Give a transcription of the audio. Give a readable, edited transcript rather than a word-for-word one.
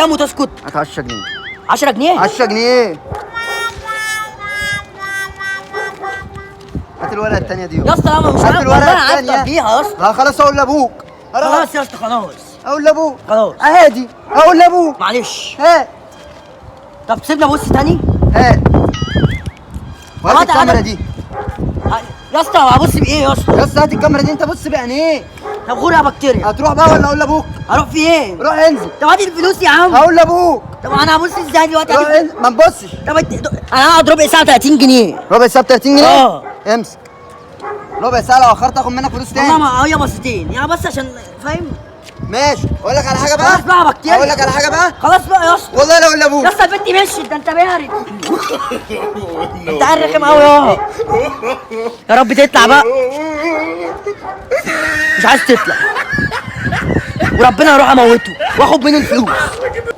كام وتسكت؟ هات 10 جنيه. 10 جنيه؟ 10 جنيه. هات الورقه الثانيه دي يا اسطى انا مش هات عارف الورقه والله عايز الثانيه. تربيها يا اسطى. لا خلاص اقول لابوك. خلاص يا اسطى خلاص. اقول لابوك خلاص عادي. اقول لابوك. معلش. هات. طب سيبنا بص تاني. هات. وهات هات الكاميرا عدد. دي. يا اسطى هبص بايه يا اسطى؟ يا اسطى هات الكاميرا دي، انت بص بعينيك. طب غور يا بكتيريا. هتروح بقى ولا اقول لابوك؟ هروح في ايه؟ روح انزل. طب هات الفلوس يا عم. هقول لابوك. طب انا هبص ازاي دلوقتي؟ روح انزل ما تبصش. طب انا هقعد ربع ساعه 30 جنيه. ربع ساعه ب 30 جنيه؟ اه. امسك. ربع ساعه لو اخرت اخد منك فلوس والله تاني. ما هي بصتين يعني بس عشان فاهم. ماشي. اقول لك على حاجه بقى. خلاص بقى يا بكتيريا. اقول لك على حاجه بقى. خلاص بقى يا اسطى. والله لا اقول لابوك. يا اسطى البنت مشيت، ده انت بارد. انت عيل رخم قوي يا رب تطلع بقى. مش عايز تطلع وربنا هروح اموته واخد منه الفلوس.